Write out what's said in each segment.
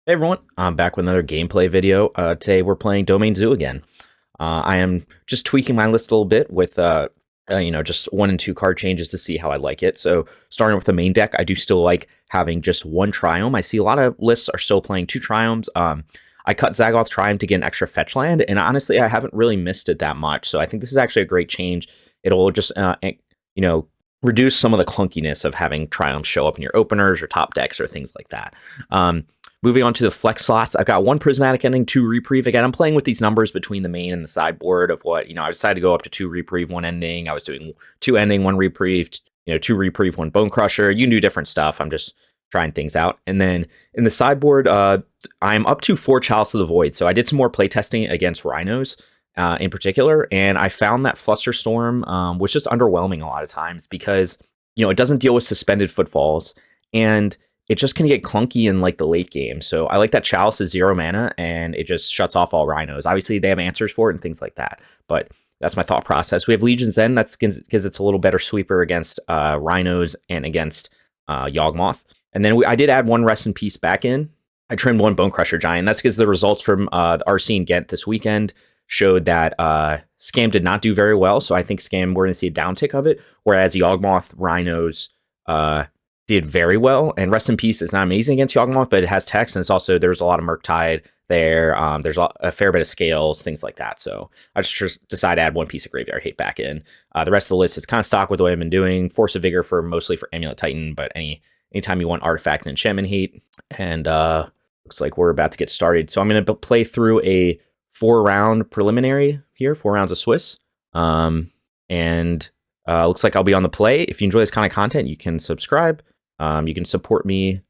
Hey everyone, I'm back with another gameplay video. Today we're playing Domain Zoo again. I am just tweaking my list a little bit with, just 1 and 2 card changes to see how I like it. So starting with the main deck, I do still like having just 1 Triome. I see a lot of lists are still playing 2 Triomes. I cut Zagoth Triome to get an extra fetch land, and honestly, I haven't really missed it that much. So I think this is actually a great change. It'll just, reduce some of the clunkiness of having Triomes show up in your openers or top decks or things like that. Moving on to the flex slots, I've got 1 Prismatic Ending, 2 Reprieve. Again, I'm playing with these numbers between the main and the sideboard of what, I decided to go up to 2 Reprieve, 1 Ending. I was doing 2 Ending, 1 Reprieve, 2 Reprieve, 1 Bonecrusher. You can do different stuff. I'm just trying things out. And then in the sideboard, I'm up to 4 Chalice of the Void. So I did some more playtesting against Rhinos in particular, and I found that Flusterstorm was just underwhelming a lot of times because, it doesn't deal with suspended footfalls, and it just can get clunky in like the late game. So I like that Chalice is 0 mana and it just shuts off all Rhinos. Obviously they have answers for it and things like that, but that's my thought process. We have Legion's End. That's because it's a little better sweeper against Rhinos and against Yawgmoth. And then I did add 1 Rest in Peace back in. I trimmed 1 Bonecrusher Giant. That's because the results from the RC and Ghent this weekend showed that Scam did not do very well. So I think Scam, we're going to see a downtick of it, whereas Yawgmoth, Rhinos, did very well, and Rest in Peace is not amazing against Yawgmoth, but it has text, and it's also, there's a lot of Murktide there. There's a fair bit of scales, things like that. So I just decided to add 1 piece of Graveyard Hate back in. The rest of the list is kind of stock with what I've been doing. Force of Vigor mostly for Amulet Titan, but anytime you want Artifact and Enchantment Hate. And looks like we're about to get started. So I'm going to play through a 4-round preliminary here, 4 rounds of Swiss. Looks like I'll be on the play. If you enjoy this kind of content, you can subscribe. You can support me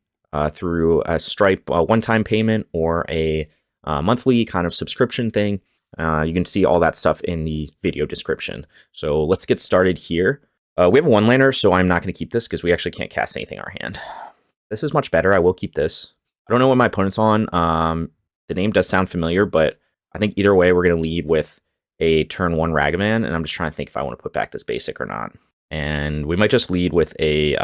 through a Stripe one-time payment or a monthly kind of subscription thing. You can see all that stuff in the video description. So let's get started here. We have a 1-laner, so I'm not going to keep this because we actually can't cast anything in our hand. This is much better. I will keep this. I don't know what my opponent's on. The name does sound familiar, but I think either way we're going to lead with a turn 1 Ragavan, and I'm just trying to think if I want to put back this basic or not. And we might just lead with a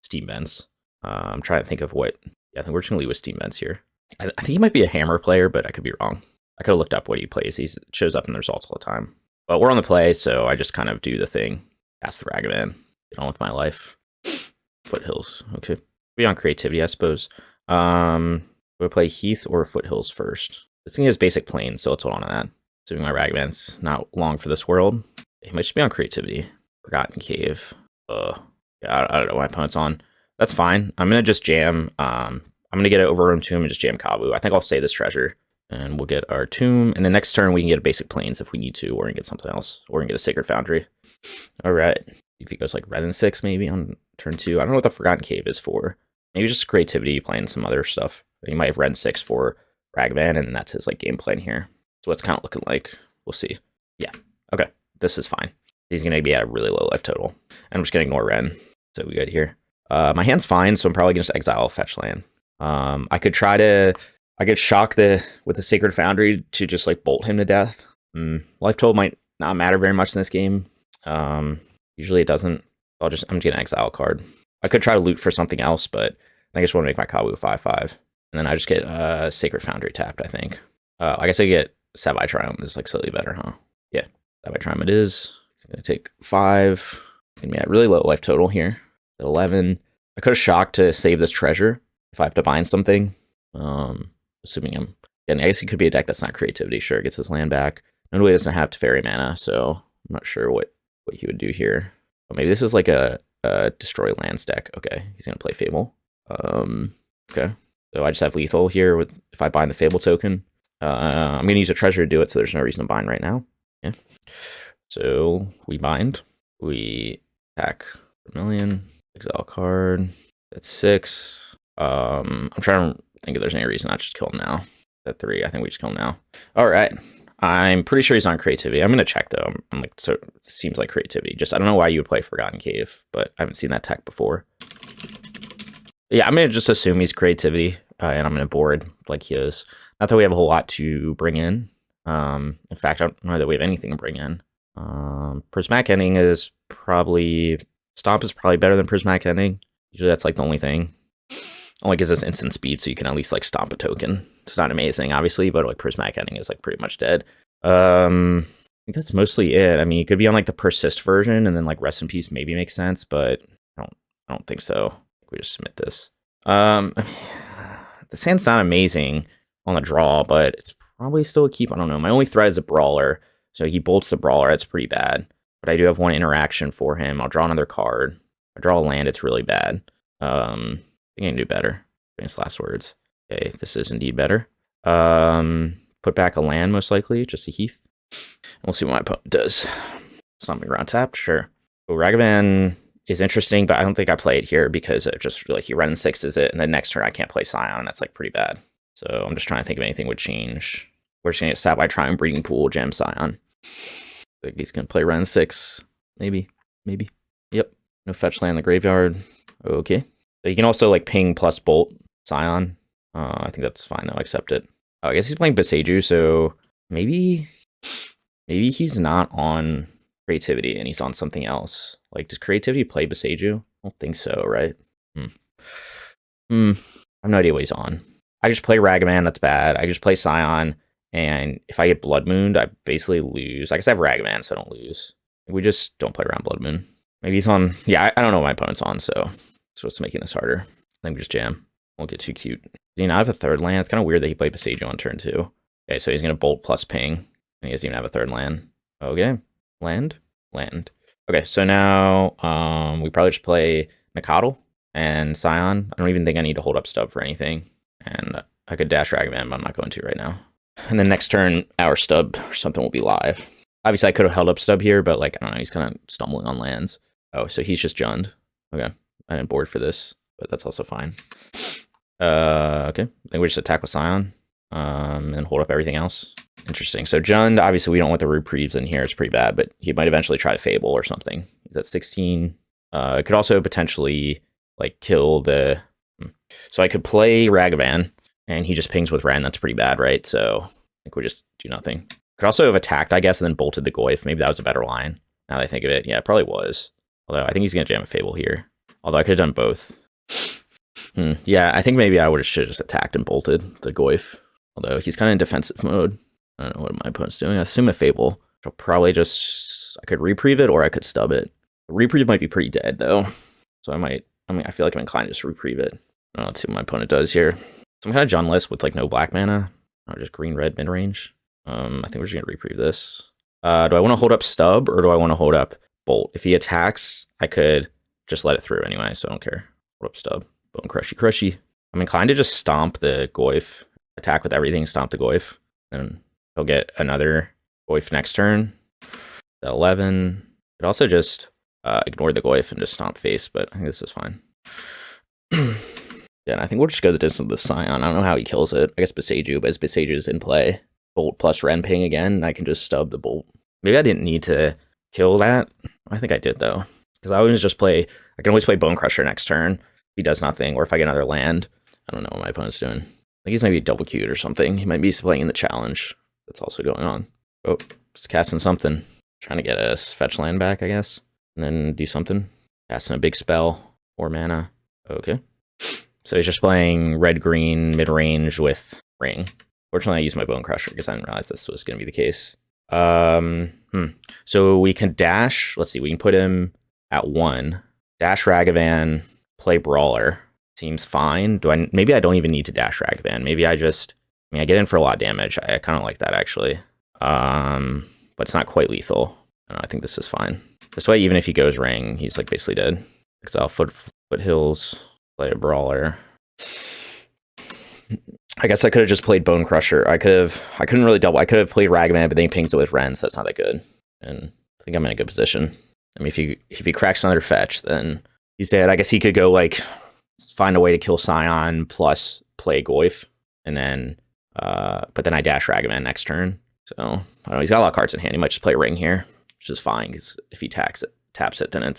Steam Vents. I'm trying to think of what. Yeah, I think we're just going to lead with Steam Vents here. I think he might be a Hammer player, but I could be wrong. I could have looked up what he plays. He shows up in the results all the time. But we're on the play, so I just kind of do the thing. Cast the Ragavan. Get on with my life. Foothills. Okay. Be on creativity, I suppose. We'll play Heath or Foothills first. This thing has basic planes, so let's hold on to that. Assuming my Ragavan's not long for this world. He might just be on creativity. Forgotten Cave. Yeah, I don't know what my opponent's on. That's fine. I'm going to just jam. I'm going to get an Overgrown Tomb and just jam Kavu. I think I'll save this treasure. And we'll get our Tomb. And the next turn, we can get a basic planes if we need to. Or we can get something else. Or we can get a Sacred Foundry. All right. If he goes like red and 6 maybe on turn 2. I don't know what the Forgotten Cave is for. Maybe just creativity, playing some other stuff. He might have red and 6 for Ragavan. And that's his like game plan here. So what's kind of looking like. We'll see. Yeah. Okay. This is fine. He's going to be at a really low life total. And I'm just going to ignore Ren. So we good here. My hand's fine, so I'm probably going to exile a fetch land. I could shock with the Sacred Foundry to just like bolt him to death. Life total might not matter very much in this game. Usually it doesn't. I'm just going to exile a card. I could try to loot for something else, but I think I just want to make my Kavu 5/5. And then I just get Sacred Foundry tapped, I think. I guess I get Savai Triome is like slightly better, huh? Yeah, Savai Triome it is. It's going to take 5. It's going to be at really low life total here. At 11. I could have shocked to save this treasure if I have to bind something. Assuming I'm... And I guess it could be a deck that's not creativity. Sure, it gets his land back. Nobody doesn't have Teferi mana, so I'm not sure what he would do here. But maybe this is like a destroy lands deck. Okay, he's going to play Fable. Okay, so I just have lethal here with if I bind the Fable token. I'm going to use a treasure to do it, so there's no reason to bind right now. Yeah. So we bind. We attack for 1,000,000. Exile card. That's 6. I'm trying to think if there's any reason not just kill him now. At 3, I think we just kill him now. All right. I'm pretty sure he's on creativity. I'm going to check, though. I'm like, so it seems like creativity. Just, I don't know why you would play Forgotten Cave, but I haven't seen that tech before. Yeah, I'm going to just assume he's creativity, and I'm going to board like he is. Not that we have a whole lot to bring in. In fact, I don't know that we have anything to bring in. Prismatic Ending is probably... Stomp is probably better than Prismatic Ending. Usually that's like the only thing. Only gives us instant speed, so you can at least like stomp a token. It's not amazing, obviously, but like Prismatic Ending is like pretty much dead. I think that's mostly it. I mean, you could be on like the persist version, and then like Rest in Peace maybe makes sense, but I don't think so. We just submit this. The hand's not amazing on the draw, but it's probably still a keep. I don't know. My only threat is a Brawler, so he bolts the Brawler. That's pretty bad. But I do have one interaction for him. I'll draw another card. If I draw a land, it's really bad. I think I can do better. Famous last words. Okay, this is indeed better. Put back a land, most likely, just a Heath. We'll see what my opponent does. Something around tapped, sure. Oh, Ragavan is interesting, but I don't think I play it here because it just like he run sixes it, and then next turn I can't play Scion. That's like pretty bad. So I'm just trying to think if anything would change. We're just gonna get Savai Triome, Breeding Pool, Gem, Scion. I think he's gonna play run 6, maybe. Yep. No fetch land in the graveyard. Okay. So you can also like ping plus bolt Scion. I think that's fine. I'll accept it. I guess he's playing Beseju, so maybe he's not on creativity and he's on something else. Like, does creativity play Beseju? I don't think so, right? I have no idea what he's on. I just play Ragavan, that's bad. I just play Scion, and if I get Blood Moon, I basically lose. I guess I have Ragavan, so I don't lose. We just don't play around Blood Moon. Maybe he's on... Yeah, I don't know what my opponent's on, so that's what's making this harder. I think we just jam. Won't get too cute. Does he not have a third land? It's kind of weird that he played Beseju on turn 2. Okay, so he's going to bolt plus ping. And he doesn't even have a third land. Okay. Land. Okay, so now we probably just play Nacatl and Scion. I don't even think I need to hold up stub for anything. And I could dash Ragavan, but I'm not going to right now. And then next turn, our stub or something will be live. Obviously, I could have held up stub here, but like, I don't know, he's kind of stumbling on lands. Oh, so he's just Jund. Okay, I didn't board for this, but that's also fine. Okay, I think we just attack with Scion and hold up everything else. Interesting. So Jund, obviously we don't want the Reprieves in here. It's pretty bad, but he might eventually try to Fable or something. He's at 16. It could also potentially like kill the... So I could play Ragavan, and he just pings with Ren. That's pretty bad, right? So I think we just do nothing. Could also have attacked, I guess, and then bolted the Goyf. Maybe that was a better line. Now that I think of it. Yeah, it probably was. Although I think he's going to jam a Fable here. Although I could have done both. Yeah, I think maybe I should have just attacked and bolted the Goyf. Although he's kind of in defensive mode. I don't know what my opponent's doing. I assume a Fable. I'll probably just... I could Reprieve it, or I could stub it. Reprieve might be pretty dead, though. So I feel like I'm inclined to just Reprieve it. Let's see what my opponent does here. Some kind of Jundless with like no black mana. Or just green-red mid-range. I think we're just going to Reprieve this. Do I want to hold up stub, or do I want to hold up bolt? If he attacks, I could just let it through anyway, so I don't care. Hold up stub. Bonecrusher. I'm inclined to just stomp the Goyf. Attack with everything, stomp the Goyf. And he'll get another Goyf next turn. 11. Could also just ignore the Goyf and just stomp face, but I think this is fine. Yeah, and I think we'll just go the distance with Scion. I don't know how he kills it. I guess Beseju, but as Beseju's in play, bolt plus Ren ping again, and I can just stub the bolt. Maybe I didn't need to kill that. I think I did, though. Because I can always play Bonecrusher next turn if he does nothing, or if I get another land. I don't know what my opponent's doing. I think he's maybe double queued or something. He might be playing in the challenge. That's also going on. Oh, just casting something. Trying to get a fetch land back, I guess. And then do something. Casting a big spell. 4 mana. Okay. So he's just playing red-green mid-range with Ring. Fortunately, I used my Bonecrusher because I didn't realize this was going to be the case. So we can dash. Let's see. We can put him at 1. Dash Ragavan. Play Brawler. Seems fine. Maybe I don't even need to dash Ragavan. Maybe I get in for a lot of damage. I kind of like that, actually. But it's not quite lethal. I think this is fine. This way, even if he goes Ring, he's like basically dead. Exile Foothills. Play a Brawler. I guess I could have just played Bonecrusher. I couldn't really double. I could have played Ragavan, but then he pings it with Ren, so that's not that good. And I think I'm in a good position. I mean, if he cracks another fetch, then he's dead. I guess he could go like find a way to kill Scion plus play Goyf, and then but then I dash Ragavan next turn. So I don't know. He's got a lot of cards in hand. He might just play Ring here, which is fine because if he taps it, then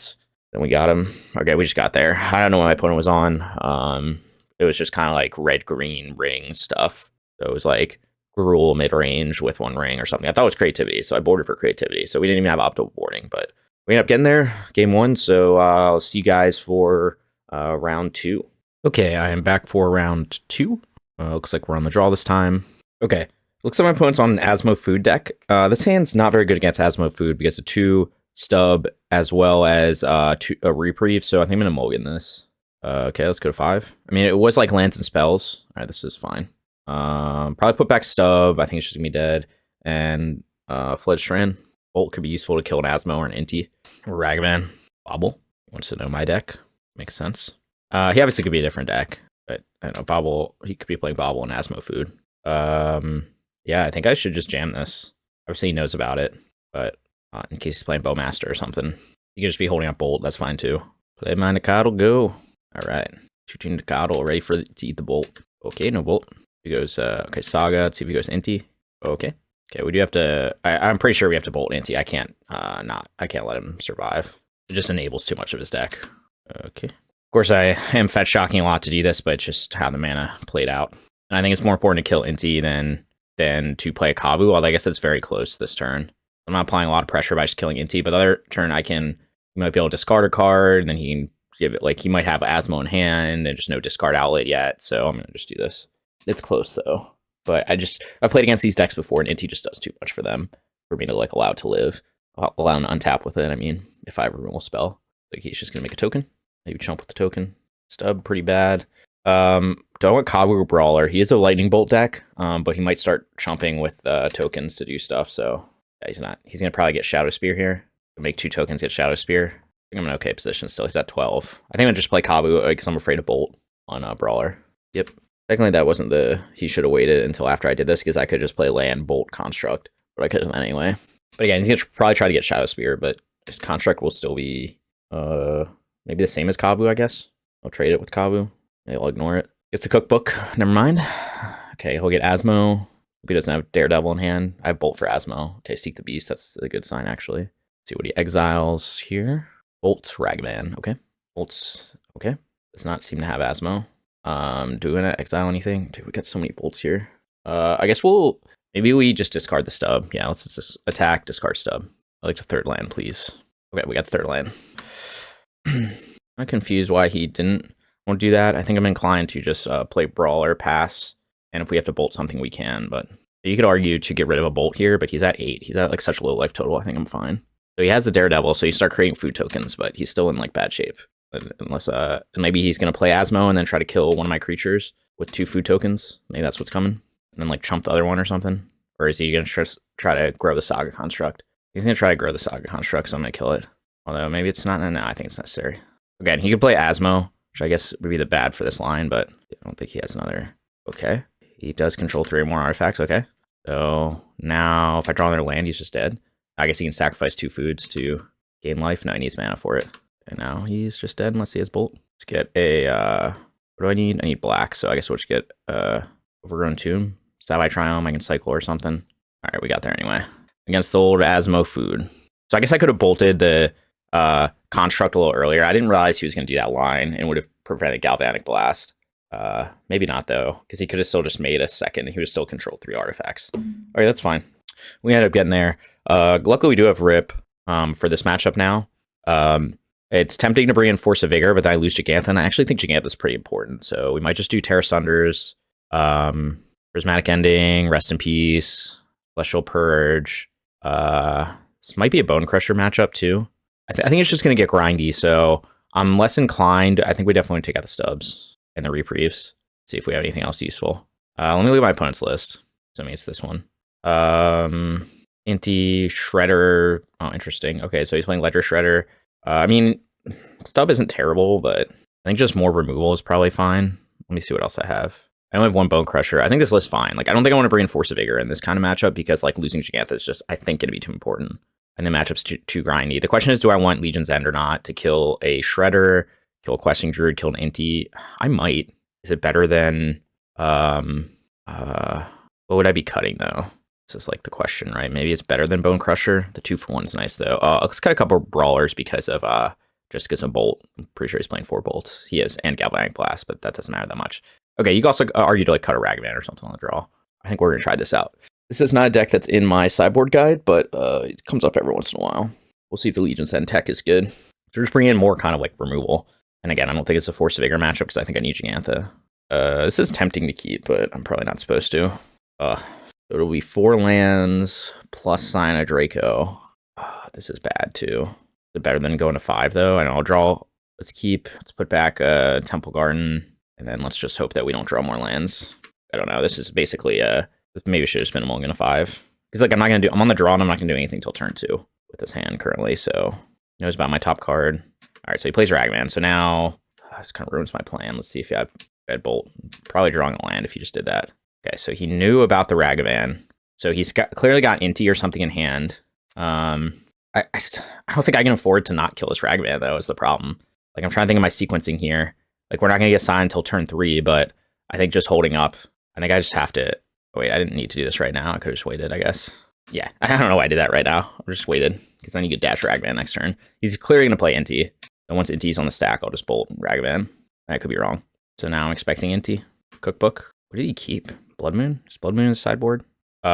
we got him. Okay, we just got there. I don't know what my opponent was on. It was just kind of like red-green Ring stuff. So it was like Gruul mid-range with 1 ring or something. I thought it was creativity, so I boarded for creativity. So we didn't even have optimal boarding, but we ended up getting there. Game 1, so I'll see you guys for round 2. Okay, I am back for round 2. Looks like we're on the draw this time. Okay, looks like my opponent's on an Asmo food deck. This hand's not very good against Asmo food because of 2 stub as well as a reprieve, so I think I'm gonna mulligan this. Okay, let's go to 5. I mean, it was like lands and spells. All right, this is fine. Probably put back stub. I think it's just gonna be dead. And Flooded Strand. Bolt could be useful to kill an Asmo or an Inti. Or Ragavan. Bobble. Wants to know my deck. Makes sense. He obviously could be a different deck, but I don't know, Bobble, he could be playing Bobble and Asmo food. Yeah, I think I should just jam this. Obviously he knows about it, but in case he's playing Bowmaster or something. He could just be holding up Bolt, that's fine too. Play my Nacatl, go. Alright, 2-2 Nacatl, ready to eat the Bolt. Okay, no Bolt. He goes, okay, Saga, let's see if he goes Inti. Okay. Okay, we do have to, I'm pretty sure we have to Bolt Inti. I can't let him survive. It just enables too much of his deck. Okay. Of course, I am fetch shocking a lot to do this, but it's just how the mana played out. And I think it's more important to kill Inti than to play a Kavu, although I guess it's very close this turn. I'm not applying a lot of pressure by just killing Inti, but the other turn you might be able to discard a card, and then he can give it, like, he might have Asmo in hand, and just no discard outlet yet, so I'm going to just do this. It's close, though. But I've played against these decks before, and Inti just does too much for them, for me to, like, allow it to live. Allow him to untap with it, I mean, if I have a removal spell. Like, he's just going to make a token. Maybe chump with the token. Stub, pretty bad. Don't want Kavu Brawler. He is a Lightning Bolt deck, but he might start chumping with tokens to do stuff, so yeah, he's going to probably get Shadow Spear here. Make 2 tokens, get Shadow Spear. I think I'm in okay position still. He's at 12. I think I'm going to just play Kavu because I'm afraid of Bolt on Brawler. Yep. Technically, that wasn't he should have waited until after I did this because I could just play Land Bolt Construct, but I could have done that anyway. But again, he's going to probably try to get Shadow Spear, but his Construct will still be maybe the same as Kavu, I guess. I'll trade it with Kavu. Maybe I'll ignore it. It's the cookbook. Never mind. Okay, he'll get Asmo. Hope he doesn't have Daredevil in hand. I have Bolt for Asmo. Okay, Seek the Beast. That's a good sign, actually. Let's see what he exiles here. Bolt, Ragavan. Okay. Bolt's okay. Does not seem to have Asmo. Do we want to exile anything? Dude, we got so many Bolts here. I guess maybe we just discard the stub. Yeah, let's just attack, discard stub. I'd like the 3rd land, please. Okay, we got the 3rd land. I'm confused why he didn't want to do that. I think I'm inclined to just play Brawler, pass, and if we have to Bolt something, we can. But you could argue to get rid of a Bolt here, but he's at 8. He's at like such a low life total. I think I'm fine. So he has the Daredevil, so you start creating food tokens, but he's still in like bad shape. Unless maybe he's gonna play Asmo and then try to kill one of my creatures with 2 food tokens. Maybe that's what's coming, and then like chump the other one or something. Or is he gonna try to grow the Saga Construct? He's gonna try to grow the Saga Construct, so I'm gonna kill it. Although maybe it's not. No, I think it's necessary. Again, he could play Asmo, which I guess would be the bad for this line, but I don't think he has another. Okay. He does control 3 or more artifacts. Okay. So now if I draw another land, he's just dead. I guess he can sacrifice 2 foods to gain life. No, he needs mana for it. And now he's just dead unless he has Bolt. Let's get a, what do I need? I need black, so I guess we'll just get Overgrown Tomb. Savai Triome, I can cycle or something. All right, we got there anyway. Against the old Asmo food. So I guess I could have bolted the Construct a little earlier. I didn't realize he was going to do that line and would have prevented Galvanic Blast. Maybe not, though, because he could have still just made a second. He would still control 3 artifacts. All right, that's fine. We ended up getting there. Luckily, we do have Rip for this matchup now. It's tempting to bring in Force of Vigor, but then I lose Jegantha, and I actually think Jegantha is pretty important. So we might just do Tear Asunders, Prismatic Ending, Rest in Peace, Celestial Purge. This might be a Bonecrusher matchup, too. I think it's just going to get grindy, so I'm less inclined. I think we definitely take out the stubs and the reprieves. See if we have anything else useful. Let me look at my opponent's list. So maybe it's this one. Inti, Shredder. Oh, interesting. Okay, so he's playing Ledger Shredder. I mean, stub isn't terrible, but I think just more removal is probably fine. Let me see what else I have. I only have 1 Bonecrusher. I think this list's fine. Like, I don't think I want to bring in Force of Vigor in this kind of matchup because, like, losing Jegantha is just, I think, going to be too important. And the matchup's too grindy. The question is, do I want Legion's End or not to kill a Shredder, kill a Questing Druid, kill an Inti? I might. Is it better than... what would I be cutting, though? This is, like, the question, right? Maybe it's better than Bonecrusher. The 2-for-1's nice, though. Let's cut a couple Brawlers because of... just because of Bolt. I'm pretty sure he's playing 4 Bolts. He is, and Galvanic Blast, but that doesn't matter that much. Okay, you can also argue to, like, cut a Ragavan or something on the draw. I think we're going to try this out. This is not a deck that's in my sideboard guide, but it comes up every once in a while. We'll see if the Legion's End tech is good. So we're just bringing in more kind of, like, removal. And again, I don't think it's a Force of Vigor matchup because I think I need Jegantha. This is tempting to keep, but I'm probably not supposed to. So it'll be 4 lands plus Scion of Draco. This is bad too. Is it better than going to 5 though? And I'll draw. Let's keep. Let's put back Temple Garden, and then let's just hope that we don't draw more lands. I don't know. This is basically maybe should have just been a mulligan to 5. Because like I'm on the draw and I'm not gonna do anything till turn 2 with this hand currently. So he knows about my top card. All right, so he plays Ragavan. So now this kind of ruins my plan. Let's see if he had Red Bolt. Probably drawing a land if he just did that. Okay, so he knew about the Ragavan. So he's clearly got Inti or something in hand. I don't think I can afford to not kill this Ragavan though. Is the problem? Like I'm trying to think of my sequencing here. Like we're not gonna get signed until turn 3, but I think just holding up. I think I just have to. Oh, wait, I didn't need to do this right now. I could have just waited, I guess. Yeah, I don't know why I did that right now. I just waited because then you could dash Ragavan next turn. He's clearly gonna play Inti. And once Inti's on the stack, I'll just bolt Ragavan. I could be wrong. So now I'm expecting Inti. Cookbook. What did he keep? Blood Moon? Is Blood Moon in the sideboard? He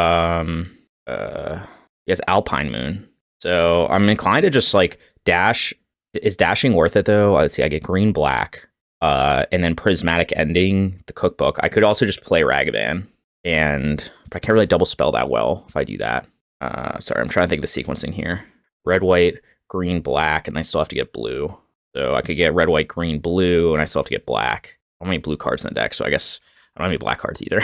has Alpine Moon. So I'm inclined to just like dash. Is dashing worth it though? Let's see. I get green, black, and then Prismatic Ending, the cookbook. I could also just play Ragavan, but I can't really double spell that well if I do that. Sorry, I'm trying to think of the sequencing here. Red, white, green, black, and I still have to get blue. So I could get red, white, green, blue, and I still have to get black. I don't have any blue cards in the deck, so I guess I don't have any black cards either.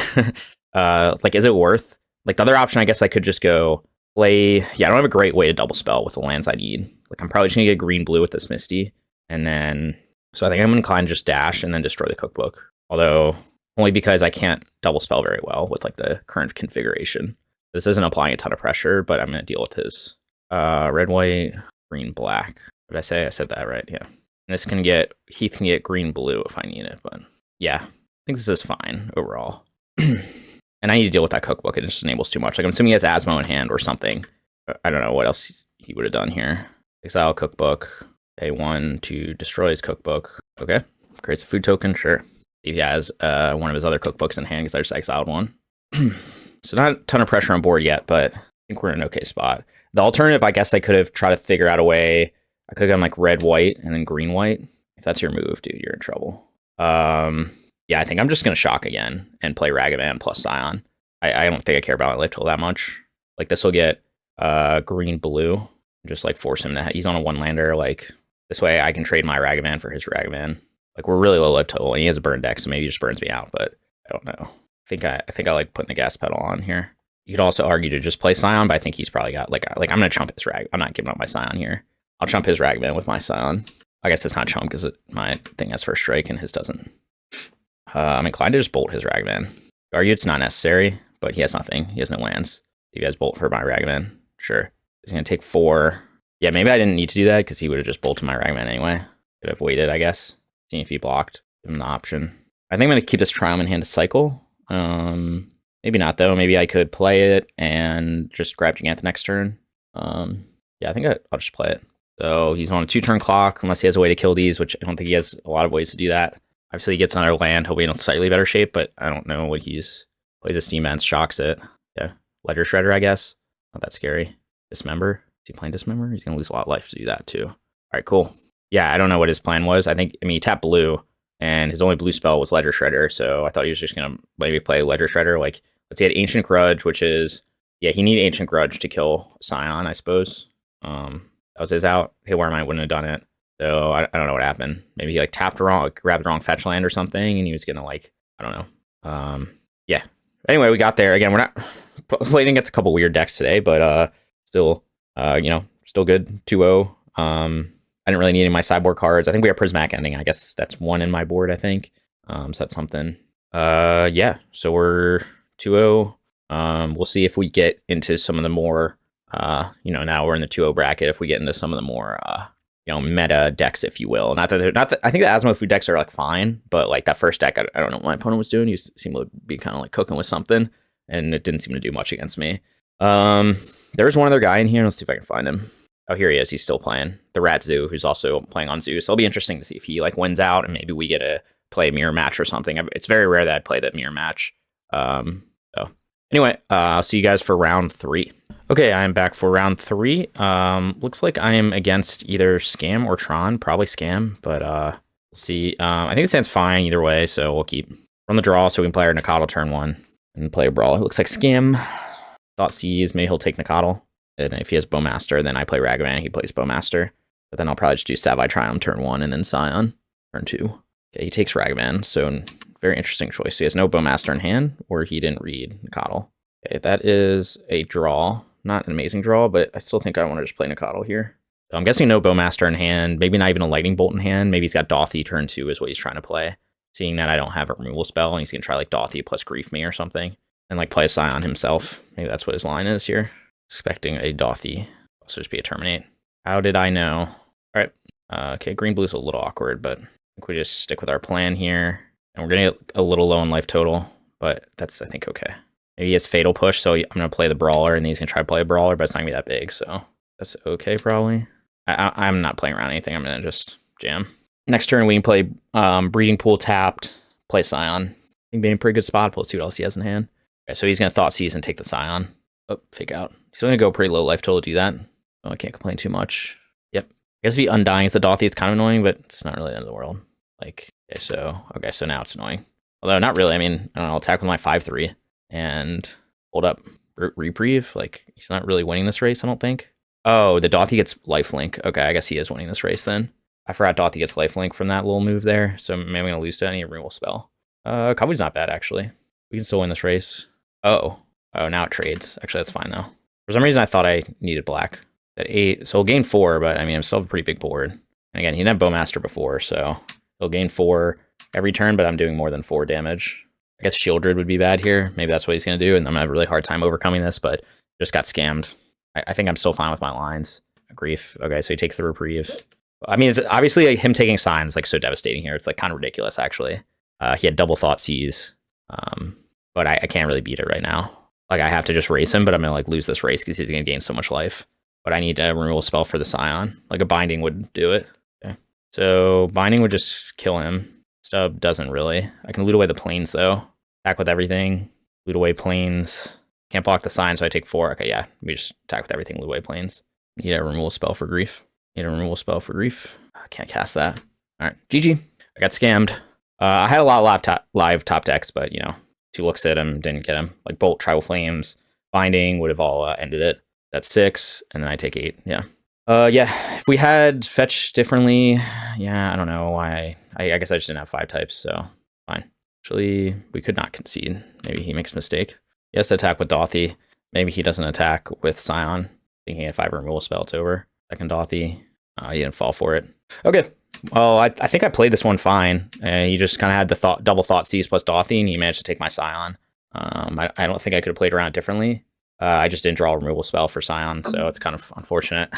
Like, is it worth? Like, the other option, I guess I could just go play. Yeah, I don't have a great way to double spell with the lands I need. Like, I'm probably just gonna get green, blue with this Misty, and then so I think I'm inclined to just dash and then destroy the cookbook. Although only because I can't double spell very well with like the current configuration. This isn't applying a ton of pressure, but I'm gonna deal with his red, white, green, black. What did I say? I said that right. Yeah. And this can get Heath can get green, blue if I need it, but yeah, I think this is fine overall. And I need to deal with that cookbook. It just enables too much. Like I'm assuming he has Asmo in hand or something. I don't know what else he would have done here. Exile cookbook. A1 to destroy his cookbook. Okay. Creates a food token. Sure. He has one of his other cookbooks in hand because I just exiled one. So not a ton of pressure on board yet, but I think we're in an okay spot. The alternative, I guess I could have tried to figure out a way. I could have gone like red, white, and then green, white. If that's your move, dude, you're in trouble. Yeah, I think I'm just going to shock again and play Ragavan plus Scion. I don't think I care about my life total that much. Like, this will get green, blue. Just, like, force him to... He's on a one-lander. Like, this way I can trade my Ragavan for his Ragavan. Like, we're really low life total, and he has a burn deck, so maybe he just burns me out, but I don't know. I think I like putting the gas pedal on here. You could also argue to just play Scion, but I think he's probably got... Like I'm going to chump his Rag... I'm not giving up my Scion here. I'll chump his Ragavan with my Scion. I guess it's not chump because my thing has first strike and his doesn't. I'm inclined to just bolt his Ragavan. Argue it's not necessary, but he has nothing. He has no lands. If you guys bolt for my Ragavan, sure. He's going to take 4. Yeah, maybe I didn't need to do that because he would have just bolted my Ragavan anyway. Could have waited, I guess. Seeing if he blocked. Give him the option. I think I'm going to keep this Triome in hand to cycle. Maybe not, though. Maybe I could play it and just grab Jegantha next turn. Yeah, I think I'll just play it. So he's on a 2-turn clock, unless he has a way to kill these, which I don't think he has a lot of ways to do that. Obviously, he gets another land, he'll be in a slightly better shape, but I don't know what he's... Plays a Steam Vents, shocks it. Yeah, Ledger Shredder, I guess. Not that scary. Dismember. Is he playing Dismember? He's going to lose a lot of life to do that, too. All right, cool. Yeah, I don't know what his plan was. I mean, he tapped blue, and his only blue spell was Ledger Shredder, so I thought he was just going to maybe play Ledger Shredder. Like, let's say he had Ancient Grudge, which is... Yeah, he needed Ancient Grudge to kill Scion, I suppose. That was his out. Hailworm, I wouldn't have done it. So I don't know what happened. Maybe he like tapped wrong, like, grabbed the wrong fetch land or something, and he was gonna like, I don't know. Yeah. Anyway, we got there. Again, we're not playing against a couple weird decks today, but still, still good. 2-0. I didn't really need any of my sideboard cards. I think we have Prismatic Ending. I guess that's 1 in my board, I think. So that's something. Yeah. So we're 2-0. We'll see if we get into some of the more, now we're in the 2-0 bracket. If we get into some of the more, meta decks, if you will. I think the Asmo food decks are like fine, but like that first deck, I don't know what my opponent was doing. He seemed to be kind of like cooking with something, and it didn't seem to do much against me. There's one other guy in here. Let's see if I can find him. Oh, here he is. He's still playing. The Rat Zoo, who's also playing on Zoo. So it'll be interesting to see if he like wins out, and maybe we get to play a mirror match or something. It's very rare that I play that mirror match. So anyway, I'll see you guys for round 3. Okay, I am back for round 3. Looks like I am against either Scam or Tron, probably Scam, but See, I think the hand's fine either way, so we'll keep on the draw so we can play our Nacatl turn 1 and play a Brawl. It looks like Skim. Thought Seize, maybe he'll take Nacatl. And if he has Bowmaster, then I play Ragavan, he plays Bowmaster. But then I'll probably just do Savai Triome turn 1 and then Scion turn 2. Okay, he takes Ragavan, so very interesting choice. He has no Bowmaster in hand, or he didn't read Nacatl. Okay, that is a draw. Not an amazing draw, but I still think I want to just play Nacatl here. So I'm guessing no Bowmaster in hand, maybe not even a Lightning Bolt in hand. Maybe he's got Dothy turn 2 is what he's trying to play. Seeing that I don't have a removal spell, and he's going to try like Dothy plus Grief me or something. And like play a Scion himself. Maybe that's what his line is here. Expecting a Dothy. Also just be a Terminate. How did I know? Alright. Okay, green-blue's a little awkward, but I think we just stick with our plan here. And we're going to get a little low in life total, but that's, I think, okay. Maybe he has Fatal Push, so I'm going to play the Brawler, and then he's going to try to play a Brawler, but it's not going to be that big, so that's okay, probably. I'm not playing around anything. I'm going to just jam. Next turn, we can play Breeding Pool tapped, play Scion. I think being in a pretty good spot, plus see what else he has in hand. Okay, so he's going to Thought Seize and take the Scion. Oh, fake out. He's going to go pretty low life total to do that. Oh, I can't complain too much. Yep. I guess if he Undying is the Dothy, it's kind of annoying, but it's not really the end of the world. Like, okay, so now it's annoying. Although, not really. I mean, I don't know, I'll attack with my 5/3 and hold up Reprieve. Like, he's not really winning this race, I don't think. Oh, the Dothy gets lifelink. Okay, I guess he is winning this race then. I forgot Dothy gets lifelink from that little move there, so maybe I'm going to lose to any removal spell. Kavu's not bad, actually. We can still win this race. Oh, now it trades. Actually, that's fine, though. For some reason, I thought I needed black. At 8, so he'll gain 4, but I mean, I'm still a pretty big board. And again, he didn't have Bowmaster before, so he'll gain 4 every turn, but I'm doing more than 4 damage. I guess Shieldred would be bad here. Maybe that's what he's going to do, and I'm going to have a really hard time overcoming this, but just got scammed. I think I'm still fine with my lines. Grief. Okay, so he takes the Reprieve. I mean, it's obviously like, him taking Scion is like so devastating here. It's like kind of ridiculous, actually. He had double Thought Seize, but I can't really beat it right now. Like, I have to just race him, but I'm going to like lose this race because he's going to gain so much life. But I need a removal spell for the Scion. Like a Binding would do it. Okay. So Binding would just kill him. Stub doesn't really. I can loot away the planes, though. Attack with everything. Loot away planes. Can't block the Scion, so I take 4. Okay, yeah. We just attack with everything, loot away planes. Need a removal spell for Grief. Need a removal spell for Grief. I can't cast that. Alright, GG. I got scammed. I had a lot of live top decks, but, you know, 2 looks at him, didn't get him. Like Bolt, Tribal Flames, Binding would have all ended it. That's 6, and then I take 8. Yeah. Yeah. If we had fetched differently, yeah, I don't know why. I guess I just didn't have 5 types, so fine. Actually, we could not concede. Maybe he makes a mistake. He has to attack with Dothy. Maybe he doesn't attack with Scion. Thinking at 5 removal spell, it's over. Second Dothy. He didn't fall for it. Okay. Well, I think I played this one fine. He just kind of had the double Thought Seize plus Dothy, and he managed to take my Scion. I don't think I could have played around it differently. I just didn't draw a removal spell for Scion, so it's kind of unfortunate.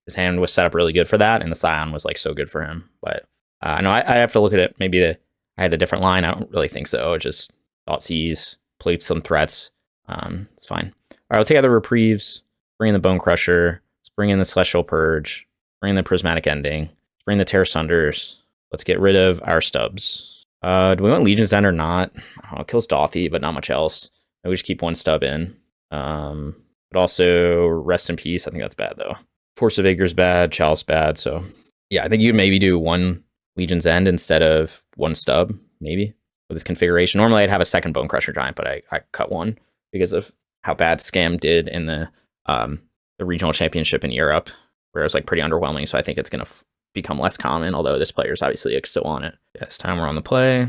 His hand was set up really good for that, and the Scion was like so good for him. But I know I have to look at it. Maybe I had a different line. I don't really think so. It just Thought Seize, played some threats. It's fine. All right, we'll take out the Reprieves, bring in the Bonecrusher, let's bring in the Celestial Purge, bring in the Prismatic Ending, let's bring in the Tear Asunders. Let's get rid of our stubs. Do we want Legion's End or not? It kills Dothy, but not much else. Maybe we just keep 1 stub in. But also Rest in Peace. I think that's bad though. Force of Vigor is bad. Chalice bad. So yeah, I think you'd maybe do 1 Legion's End instead of 1 stub, maybe with this configuration. Normally I'd have a second Bonecrusher Giant, but I cut 1 because of how bad Scam did in the regional championship in Europe, where it was like pretty underwhelming. So I think it's gonna become less common. Although this player's obviously like, still on it. Yeah, this time we're on the play.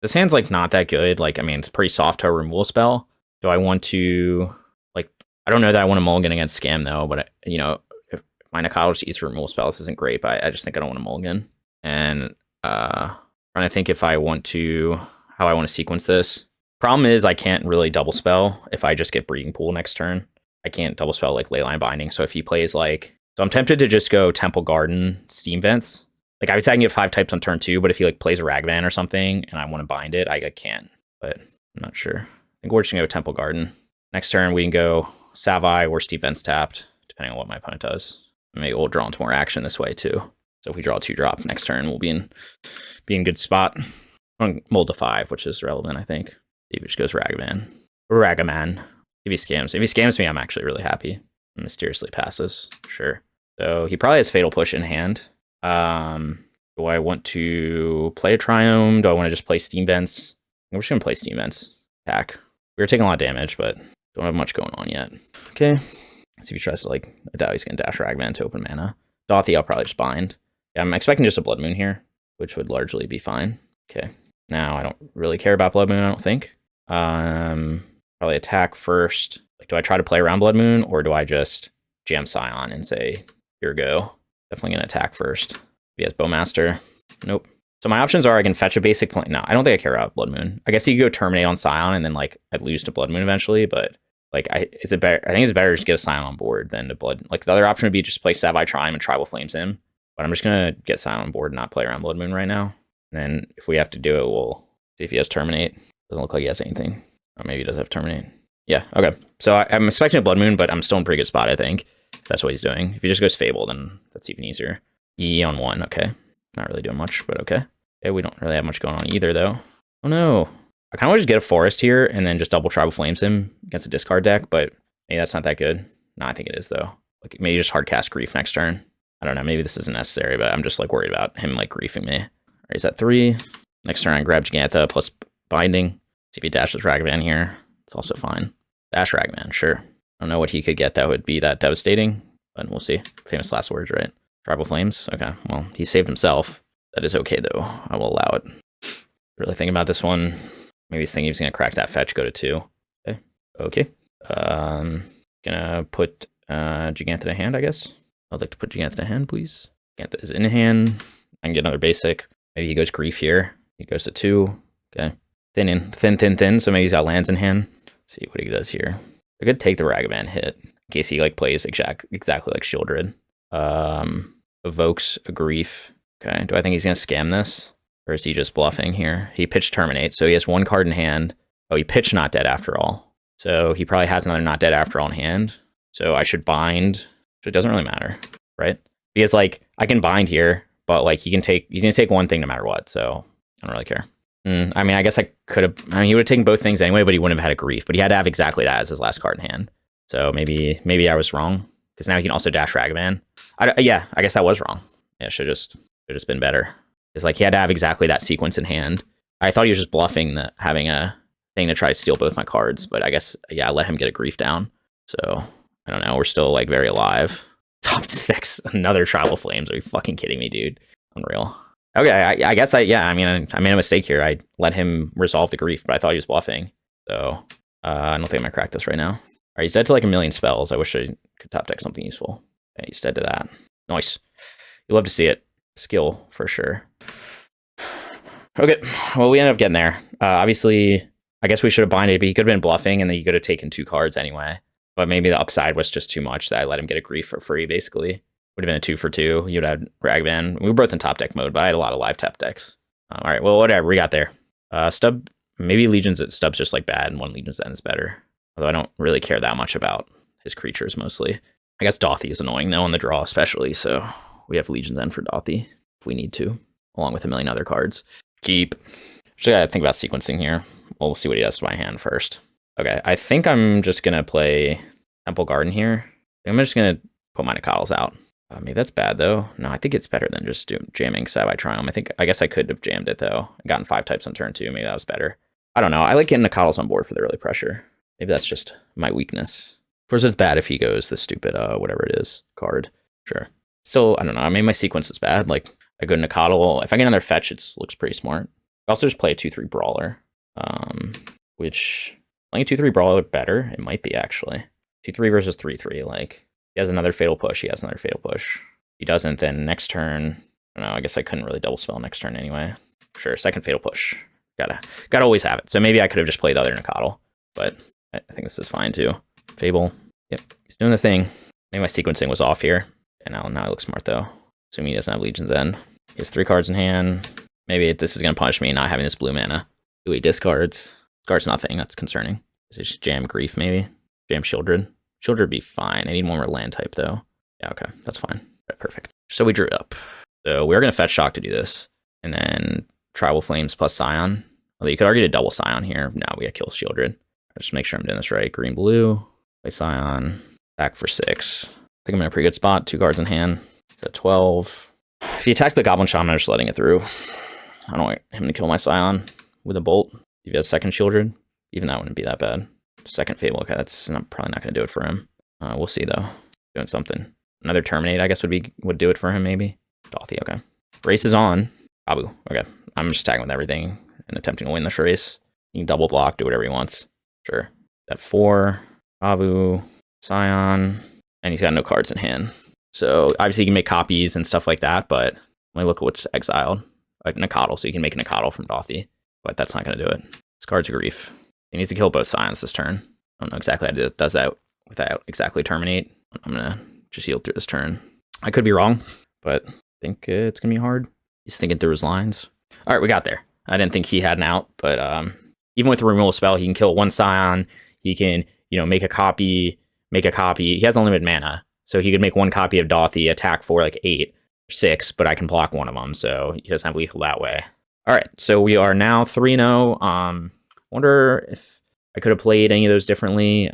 This hand's like not that good. Like I mean, it's pretty soft to a removal spell. Do I want to, like, I don't know that I want to mulligan against Scam, though, but, you know, if my Nacatl just eats removal spells isn't great, but I just think I don't want to mulligan. And trying to think if I want to, how I want to sequence this. Problem is I can't really double spell if I just get Breeding Pool next turn. I can't double spell, like, Leyline Binding. So if he plays, like, so I'm tempted to just go Temple Garden, Steam Vents. Like, I would say I can get 5 types on turn 2, but if he, like, plays a Ragavan or something and I want to bind it, I can't. But I'm not sure. I think we're just going to go Temple Garden. Next turn, we can go Savai or Steep Vents tapped, depending on what my opponent does. Maybe we'll draw into more action this way, too. So if we draw a 2-drop next turn, we'll be in good spot. On mold to 5, which is relevant, I think. He just goes Ragavan. Or Ragaman. If he scams me, I'm actually really happy. Mysteriously passes, sure. So he probably has Fatal Push in hand. Do I want to play a Triome? Do I want to just play Steam Vents? We're just going to play Steam Vents. Attack. We were taking a lot of damage, but don't have much going on yet. Okay. Let's see if he tries to, like, I doubt he's going to dash Ragavan to open mana. Dothy, I'll probably just bind. Yeah, I'm expecting just a Blood Moon here, which would largely be fine. Okay. Now, I don't really care about Blood Moon, I don't think. Probably attack first. Like, do I try to play around Blood Moon, or do I just jam Scion and say, here we go? Definitely going to attack first. If he has Bowmaster. Nope. So my options are I can fetch a basic plane. No, I don't think I care about Blood Moon. I guess you could go Terminate on Scion, and then, like, I'd lose to Blood Moon eventually, but, like, I think it's better to just get a Scion on board than to Blood. Like, the other option would be just play Savai Triome and Tribal Flames him. But I'm just going to get Scion on board and not play around Blood Moon right now. And then if we have to do it, we'll see if he has Terminate. Doesn't look like he has anything. Or maybe he does have Terminate. Yeah, okay. So I'm expecting a Blood Moon, but I'm still in a pretty good spot, I think. If that's what he's doing. If he just goes Fable, then that's even easier. E on 1, okay. Not really doing much, but okay. Okay, we don't really have much going on either, though. Oh, no. I kind of want to just get a Forest here and then just double Tribal Flames him against a discard deck, but maybe that's not that good. No, I think it is, though. Like, maybe just hard cast Grief next turn. I don't know, maybe this isn't necessary, but I'm just, like, worried about him, like, griefing me. All right, he's at 3. Next turn, I grab Jegantha plus Binding. See if he dashes Ragavan here. It's also fine. Dash Ragavan, sure. I don't know what he could get that would be that devastating, but we'll see. Famous last words, right? Tribal Flames? Okay, well, he saved himself. That is okay, though. I will allow it. Really thinking about this one. Maybe he's thinking he's going to crack that fetch, go to 2. Okay. Okay. Gonna put Jegantha to hand, I guess. I'd like to put Jegantha to hand, please. Jegantha is in hand. I can get another basic. Maybe he goes Grief here. He goes to 2. Okay. Thin. So maybe he's got lands in hand. Let's see what he does here. I could take the Ragavan hit in case he, like, plays exactly like Shieldred. Evokes a Grief. Okay, do I think he's going to scam this? Or is he just bluffing here? He pitched Terminate, so he has 1 card in hand. Oh, he pitched Not Dead After All. So he probably has another Not Dead After All in hand. So I should bind. So it doesn't really matter, right? Because, like, I can bind here, but, like, he's going to take one thing no matter what, so I don't really care. I mean, I guess I could have... I mean, he would have taken both things anyway, but he wouldn't have had a Grief. But he had to have exactly that as his last card in hand. So maybe I was wrong. Because now he can also dash Ragavan. Yeah, I guess that was wrong. Yeah, should just been better. It's like he had to have exactly that sequence in hand. I thought he was just bluffing having a thing to try to steal both my cards, but I guess, yeah, I let him get a Grief down. So, I don't know, we're still, like, very alive. Top 6, another Tribal Flames. Are you fucking kidding me, dude? Unreal. Okay, I guess I made a mistake here. I let him resolve the Grief, but I thought he was bluffing. So, I don't think I'm gonna crack this right now. All right, he's dead to, like, a million spells. I wish I could top deck something useful. Okay, he's dead to that. Nice. You love to see it. Skill, for sure. Okay, well, we ended up getting there. Obviously, I guess we should have binded, but he could have been bluffing, and then he could have taken 2 cards anyway. But maybe the upside was just too much that I let him get a Grief for free, basically. Would have been a 2 for 2. You'd have Ragavan. We were both in top deck mode, but I had a lot of live tap decks. All right, well, whatever. We got there. Stub, maybe Legion's Stub's just, like, bad, and 1 Legion's End is better. Although I don't really care that much about his creatures, mostly. I guess Dothy is annoying, though, on the draw especially, so we have Legion's End for Dothy if we need to, along with a million other cards. Keep. Just gotta think about sequencing here. We'll see what he does to my hand first. Okay, I think I'm just gonna play Temple Garden here. I'm just gonna put my Nacatls out. Maybe that's bad, though. No, I think it's better than just jamming Savai Triome. I guess I could have jammed it, though, and gotten 5 types on turn 2. Maybe that was better. I don't know. I like getting Nacatls on board for the early pressure. Maybe that's just my weakness. Of course, it's bad if he goes the stupid, whatever it is, card. Sure. Still, I don't know. I mean, my sequence is bad. Like, I go Nacatl. If I get another fetch, it looks pretty smart. I also just play a 2-3 Brawler, which playing a 2-3 Brawler better. It might be, actually. 2-3 versus 3-3. Like, he has another Fatal Push. He has another Fatal Push. If he doesn't, then next turn, I don't know. I guess I couldn't really double spell next turn anyway. Sure, second Fatal Push. Gotta always have it. So maybe I could have just played the other Nacatl, but I think this is fine, too. Fable. Yep, he's doing the thing. Maybe my sequencing was off here. And now it looks smart, though. Assuming he doesn't have Legion's End. He has 3 cards in hand. Maybe this is going to punish me not having this blue mana. Do he discards? Discards nothing. That's concerning. Is it just jam Grief, maybe? Jam Shieldred? Shieldred would be fine. I need one more land type, though. Yeah, okay. That's fine. Right, perfect. So we drew up. So we're going to fetch Shock to do this. And then Tribal Flames plus Scion. Although you could argue to double Scion here. No, we got to kill Shieldred. Just make sure I'm doing this right. Green, blue. Play Scion. Back for 6. I think I'm in a pretty good spot. 2 cards in hand. He's at 12. If he attacks the Goblin Shaman, I'm just letting it through. I don't want him to kill my Scion with a bolt. If he has second Children, even that wouldn't be that bad. Second Fable, okay, that's probably not going to do it for him. We'll see, though. Doing something. Another Terminate, I guess, would do it for him, maybe. Dolthy, okay. Race is on. Kavu, okay. I'm just attacking with everything and attempting to win this race. He can double block, do whatever he wants. Sure. That 4, Kavu, Scion, and he's got no cards in hand. So obviously he can make copies and stuff like that, but let me look at what's exiled. Like Nacatl, so you can make a Nacatl from Dolthy, but that's not going to do it. This card's a grief. He needs to kill both Scions this turn. I don't know exactly how it does that without exactly terminate. I'm going to just yield through this turn. I could be wrong, but I think it's going to be hard. He's thinking through his lines. All right, we got there. I didn't think he had an out, but even with the removal spell, he can kill one Scion. He can, make a copy. He has unlimited mana, so he could make one copy of Dolthy, attack for like 8 or 6, but I can block one of them, so he doesn't have lethal that way. All right, so we are now 3-0. Wonder if I could have played any of those differently.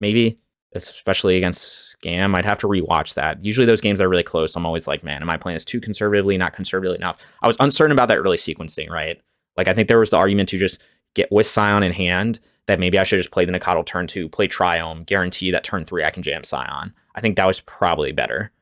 Maybe, especially against Scam. I'd have to rewatch that. Usually those games are really close. I'm always like, man, am I playing this too conservatively, not conservatively enough? I was uncertain about that early sequencing, right? Like, I think there was the argument to just get with Scion in hand, that maybe I should just play the Nacatl turn 2, play Triome, guarantee that turn 3 I can jam Scion. I think that was probably better.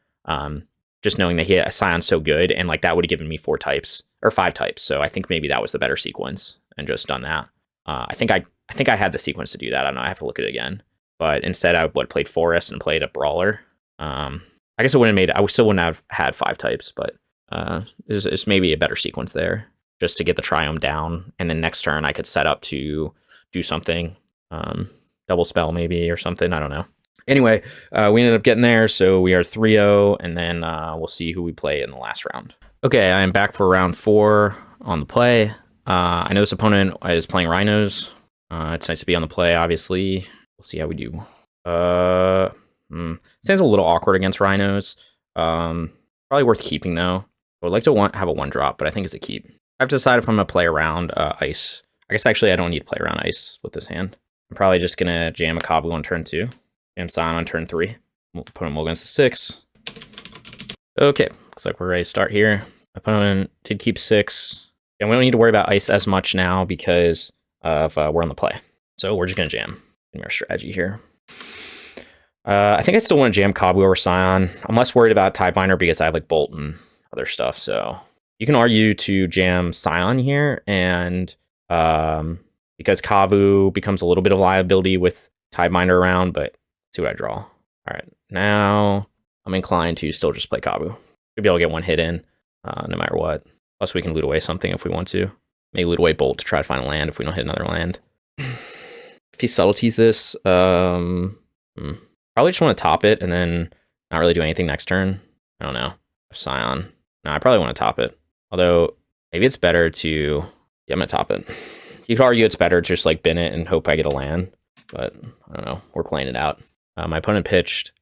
Just knowing that he had Scion's so good, and like that would have given me 4 types or 5 types. So I think maybe that was the better sequence, and just done that. I think I had the sequence to do that. I don't know. I have to look at it again. But instead, I would played Forest and played a Brawler. I guess it wouldn't have made. I still wouldn't have had 5 types, but it's maybe a better sequence there, just to get the Triome down, and then next turn I could set up to do something, double spell maybe or something. I don't know. Anyway, we ended up getting there, so we are 3-0, and then we'll see who we play in the last round. Okay, I am back for round 4 on the play. I know this opponent is playing Rhinos. It's nice to be on the play, obviously. We'll see how we do. Sounds a little awkward against Rhinos. Probably worth keeping, though. I would like to have a 1-drop, but I think it's a keep. I have to decide if I'm going to play around Ice. I guess actually I don't need to play around Ice with this hand. I'm probably just going to jam a Kavu on turn 2. Jam Scion on turn 3. We'll put him against the 6. Okay, looks like we're ready to start here. My opponent did keep 6. And we don't need to worry about Ice as much now because of we're on the play. So we're just going to jam. Give me our strategy here. I think I still want to jam Kavu over Scion. I'm less worried about Tiebinder because I have like Bolt and other stuff. So you can argue to jam Scion here, and because Kavu becomes a little bit of liability with Tiebinder around, but see what I draw. All right, now I'm inclined to still just play Kavu. Should be able to get one hit in no matter what. Plus we can loot away something if we want to. Maybe loot away Bolt to try to find a land if we don't hit another land. If he subtleties this, probably just want to top it and then not really do anything next turn. I don't know. Scion. No, I probably want to top it. Although maybe it's better to, yeah, I'm gonna top it. You could argue it's better to just like bin it and hope I get a land, but I don't know. We're playing it out. My opponent pitched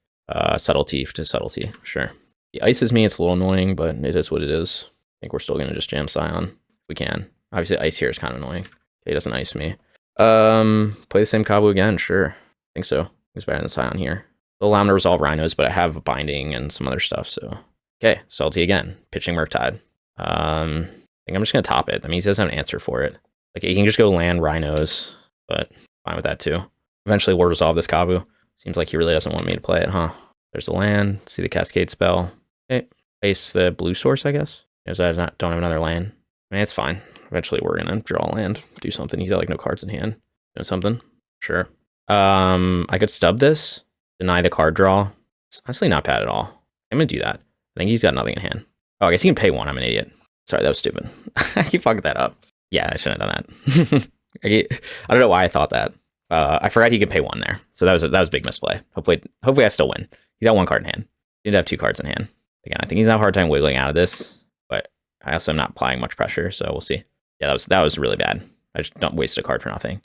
subtlety to subtlety. Sure. He ices me. It's a little annoying, but it is what it is. I think we're still gonna just jam Scion if we can. Obviously, ice here is kind of annoying. He doesn't ice me. Play the same Kavu again. Sure. I think so. It's better than Scion here. It'll allow him to resolve Rhinos, but I have a binding and some other stuff. So okay, subtlety again. Pitching Murktide. I think I'm just gonna top it. That means he doesn't have an answer for it. Like he can just go land Rhinos, but fine with that too. Eventually we'll resolve this Kavu. Seems like he really doesn't want me to play it, huh? There's the land. See the Cascade spell. Okay, face the blue source, I guess. Because I don't have another land. I mean, it's fine. Eventually we're gonna draw a land, do something. He's got like no cards in hand. Doing something. Sure. I could stub this, deny the card draw. It's honestly not bad at all. I'm gonna do that. I think he's got nothing in hand. Oh, I guess he can pay 1. I'm an idiot. Sorry, that was stupid. I keep fucking that up. Yeah, I shouldn't have done that. I don't know why I thought that. I forgot he could pay 1 there. So that was a big misplay. Hopefully I still win. He's got 1 card in hand. He did have 2 cards in hand. Again, I think he's had a hard time wiggling out of this, but I also am not applying much pressure, so we'll see. Yeah, that was really bad. I just don't waste a card for nothing.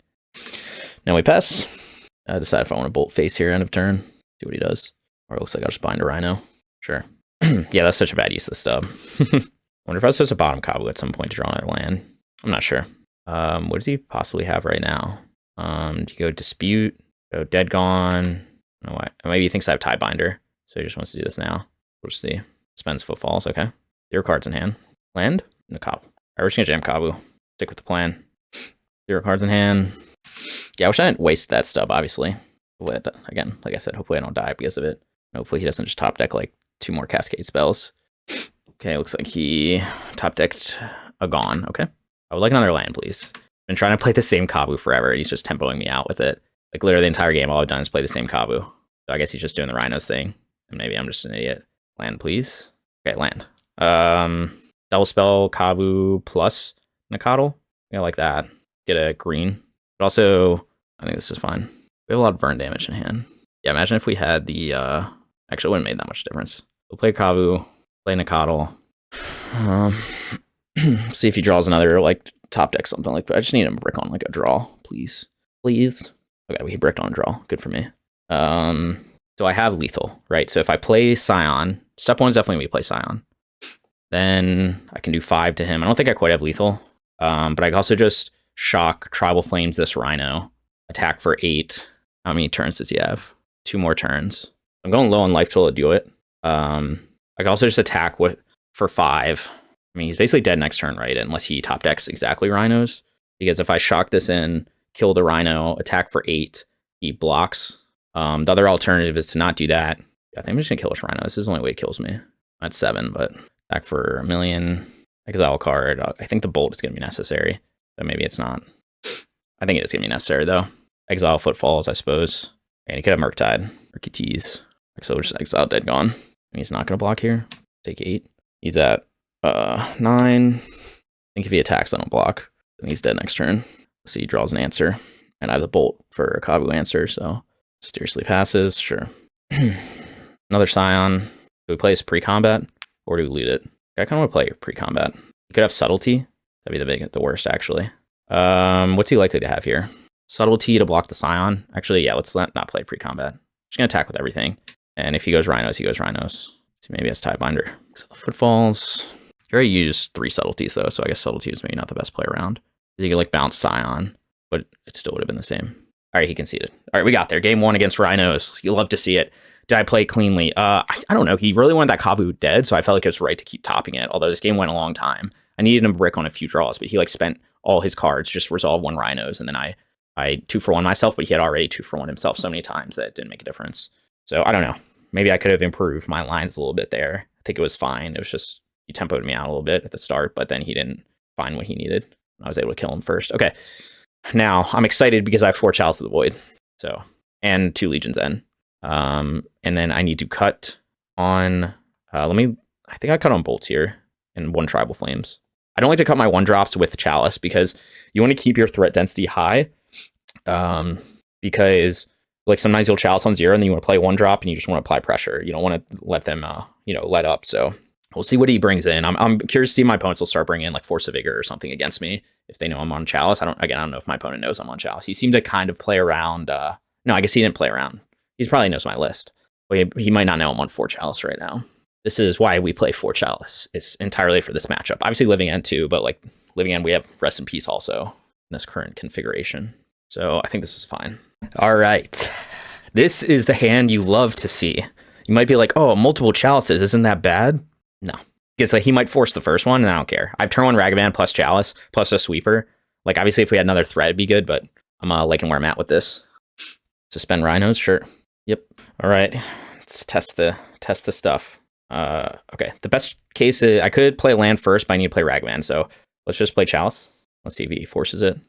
Now we pass. I decide if I want to bolt face here end of turn. See what he does. Or it looks like I'll just bind a Rhino. Sure. Yeah, that's such a bad use of the stub. Wonder if I was supposed to bottom Kavu at some point to draw another land. I'm not sure. What does he possibly have right now? Do you go Dispute? Go Dead Gone? I don't know why. Maybe he thinks I have Tiebinder, so he just wants to do this now. We'll just see. Spends Footfalls, okay. 0 cards in hand. Land? Nacatl. We're just gonna jam Kavu. Stick with the plan. 0 cards in hand. Yeah, I wish I didn't waste that stub, obviously. But again, like I said, hopefully I don't die because of it. Hopefully he doesn't just top deck like 2 more Cascade spells. Okay, looks like he top decked a Gone. Okay. I would like another land, please. Been trying to play the same Kavu forever, and he's just tempoing me out with it. Like literally the entire game, all I've done is play the same Kavu. So I guess he's just doing the Rhinos thing. And maybe I'm just an idiot. Land, please. Okay, land. Double spell Kavu plus Nacatl. Yeah, like that. Get a green. But also, I think this is fine. We have a lot of burn damage in hand. Yeah, imagine if we had the actually it wouldn't have made that much difference. We'll play Kavu, play Nacatl. See if he draws another like top deck something like that. I just need him to brick on like a draw, please. Please. Okay, we bricked on a draw. Good for me. So I have lethal, right? So if I play Scion, step 1 is definitely me play Scion. Then I can do 5 to him. I don't think I quite have lethal. But I can also just shock Tribal Flames this Rhino. Attack for 8. How many turns does he have? 2 more turns. I'm going low on life till to do it. I can also just attack for 5. I mean, he's basically dead next turn, right? Unless he top decks exactly Rhinos. Because if I shock this in, kill the Rhino, attack for 8, he blocks. The other alternative is to not do that. I think I'm just going to kill this Rhino. This is the only way it kills me. That's 7, but attack for 1 million. Exile a card. I think the Bolt is going to be necessary. But maybe it's not. I think it is going to be necessary, though. Exile Footfalls, I suppose. And he could have Murktide. Murky Tease. So we'll just exile Dead Gone. And he's not going to block here. Take 8. He's at 9. I think if he attacks, I don't block. Then he's dead next turn. Let's see, he draws an answer. And I have the Bolt for a Kavu answer, so mysteriously passes. Sure. Another Scion. Do we play this pre-combat? Or do we loot it? I kind of want to play pre-combat. He could have Subtlety. That'd be the worst, actually. What's he likely to have here? Subtlety to block the Scion. Actually, yeah, let's not play pre-combat. Just gonna attack with everything. And if he goes Rhinos, he goes Rhinos. So maybe he has Tidebinder. So Footfalls. He already used 3 Subtleties, though, so I guess Subtlety is maybe not the best play around. He could, like, bounce Scion, but it still would have been the same. All right, he conceded. All right, we got there. Game 1 against Rhinos. You love to see it. Did I play cleanly? I don't know. He really wanted that Kavu dead, so I felt like it was right to keep topping it, although this game went a long time. I needed him to brick on a few draws, but he, like, spent all his cards, just resolve 1 Rhinos, and then I 2-for-1 myself, but he had already 2-for-1 himself so many times that it didn't make a difference. So, I don't know. Maybe I could have improved my lines a little bit there. I think it was fine. It was just, he tempoed me out a little bit at the start, but then he didn't find what he needed. I was able to kill him first. Okay. Now, I'm excited because I have 4 Chalice of the Void. So, and 2 Legion's End. And then I need to cut on, I think I cut on Bolts here and 1 Tribal Flames. I don't like to cut my 1-drops with Chalice because you want to keep your threat density high. Because like sometimes you'll Chalice on 0 and then you want to play 1-drop and you just want to apply pressure. You don't want to let them, let up. So we'll see what he brings in. I'm curious to see if my opponents will start bringing in like Force of Vigor or something against me if they know I'm on Chalice. I don't know if my opponent knows I'm on Chalice. He seemed to kind of play around. No, I guess he didn't play around. He probably knows my list. But he might not know I'm on 4 Chalice right now. This is why we play 4 Chalice. It's entirely for this matchup. Obviously Living End too, but like Living End we have Rest in Peace also in this current configuration. So I think this is fine. All right. This is the hand you love to see. You might be like, oh, multiple Chalices, isn't that bad? No. Because like, he might force the first one, and I don't care. I've turn 1 Ragavan plus Chalice, plus a Sweeper. Like, obviously, if we had another threat, it'd be good, but I'm liking where I'm at with this. Suspend Rhinos, sure. Yep. All right. Let's test the stuff. Okay. The best case is I could play land first, but I need to play Ragavan, so let's just play Chalice. Let's see if he forces it.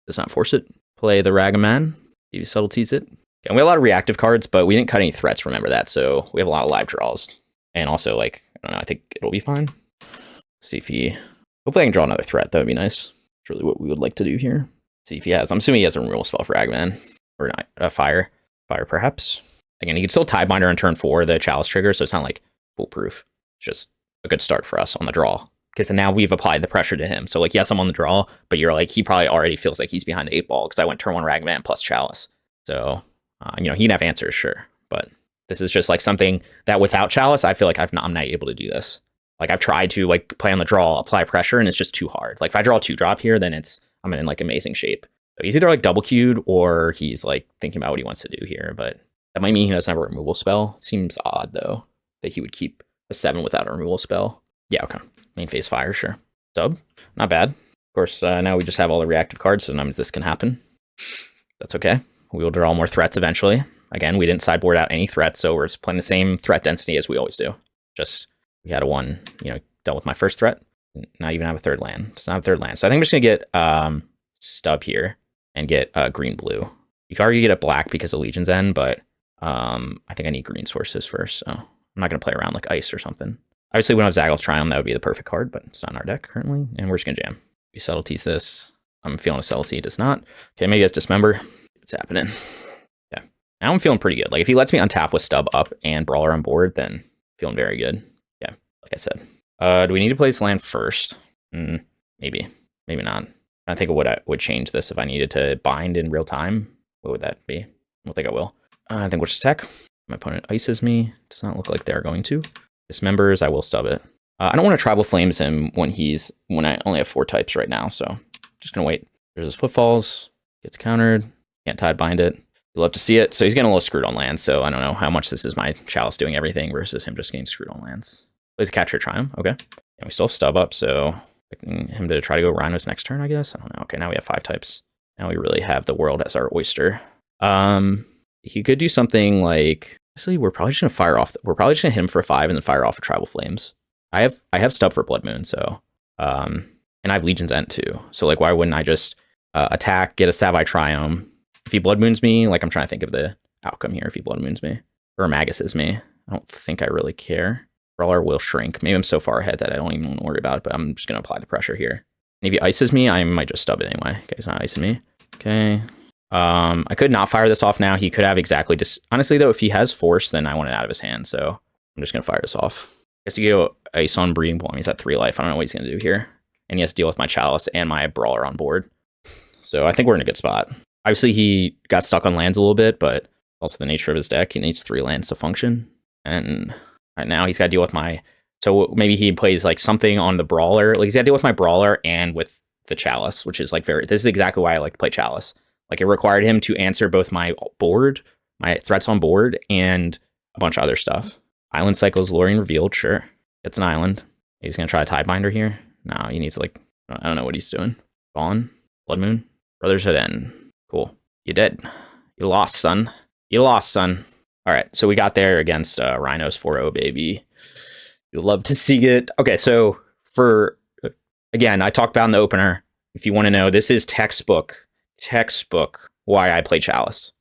Does not force it. Play the Ragavan. See if he subtleties it. Okay, we have a lot of reactive cards, but we didn't cut any threats, remember that, so we have a lot of live draws. And also, like, I don't know, I think it'll be fine. See if he... Hopefully I can draw another threat. That would be nice. It's really what we would like to do here. See if he has... I'm assuming he has a removal spell for Ragavan. Or not. Fire. Fire, perhaps. Again, you can still Tidebinder on turn 4, the Chalice trigger, so it's not, like, foolproof. It's just a good start for us on the draw. Because now we've applied the pressure to him. So, like, yes, I'm on the draw, but you're like, he probably already feels like he's behind the 8 ball because I went turn 1 Ragavan plus Chalice. So, he can have answers, sure. But this is just, like, something that without Chalice, I feel like I'm not able to do this. Like, I've tried to, like, play on the draw, apply pressure, and it's just too hard. Like, if I draw a 2-drop here, then I'm in, like, amazing shape. So he's either, like, double queued or he's, like, thinking about what he wants to do here. But that might mean he doesn't have a removal spell. Seems odd, though, that he would keep a 7 without a removal spell. Yeah, okay. Main phase fire, sure. Sub, not bad. Of course, now we just have all the reactive cards, so sometimes this can happen. That's okay. We will draw more threats eventually. Again, we didn't sideboard out any threats, so we're playing the same threat density as we always do. Just, we had a 1, dealt with my first threat. Not even have a third land. It's not a third land. So I think I'm just going to get Stub here and get green-blue. You could argue get a black because of Legion's End, but I think I need green sources first, so I'm not going to play around like ice or something. Obviously, when I have Zaggle Triumph, that would be the perfect card, but it's not in our deck currently, and we're just going to jam. We subtleties this. I'm feeling a subtlety, does not. Okay, maybe it's Dismember. What's happening? Yeah. Now I'm feeling pretty good. Like, if he lets me untap with Stub up and Brawler on board, then feeling very good. Yeah, like I said. Do we need to play this land first? Maybe. Maybe not. I think what I would change this if I needed to bind in real time. What would that be? I don't think I will. I think we'll just attack. My opponent ices me. Does not look like they're going to. Dismembers, I will stub it. I don't want to Tribal Flames him when I only have 4 types right now, so just gonna wait. There's his Footfalls. Gets countered. Can't Tide Bind it. You'll love to see it. So he's getting a little screwed on land, so I don't know how much this is my Chalice doing everything versus him just getting screwed on lands. Plays Capture Triumph, okay. And we still have Stub up, so expecting him to try to go Rhinos next turn, I guess. I don't know. Okay, now we have 5 types. Now we really have the world as our oyster. He could do something like, honestly, we're probably just gonna fire off. We're probably just gonna hit him for 5 and then fire off a Tribal Flames. I have Stub for Blood Moon, so and I have Legion's End too. So like, why wouldn't I just attack, get a Savai Triome? If he Blood Moons me, like I'm trying to think of the outcome here. If he Blood Moons me or Maguses me, I don't think I really care. Brawler will shrink. Maybe I'm so far ahead that I don't even want to worry about it, but I'm just gonna apply the pressure here. And if he ices me, I might just stub it anyway. Okay, he's not icing me. Okay. I could not fire this off now. He could have exactly honestly though, if he has Force, then I want it out of his hand, so I'm just gonna fire this off. I guess you go ice on Breeding Pool. He's at 3 life. I don't know what he's gonna do here. And he has to deal with my Chalice and my Brawler on board. So I think we're in a good spot. Obviously he got stuck on lands a little bit, but also the nature of his deck. He needs 3 lands to function. And right now he's got to deal with my, so maybe he plays like something on the Brawler. Like he's got to deal with my Brawler and with the Chalice, which is like this is exactly why I like to play Chalice. Like it required him to answer both my board, my threats on board, and a bunch of other stuff. Island Cycles, Luring Revealed, sure. It's an island. He's going to try a Tidebinder here. No, he needs like, I don't know what he's doing. Gone. Blood Moon. Brotherhood End. Cool. You dead. You lost, son. You lost, son. All right, so we got there against Rhinos 4-0, baby. You'll love to see it. Okay, so again, I talked about in the opener. If you want to know, this is textbook why I play Chalice.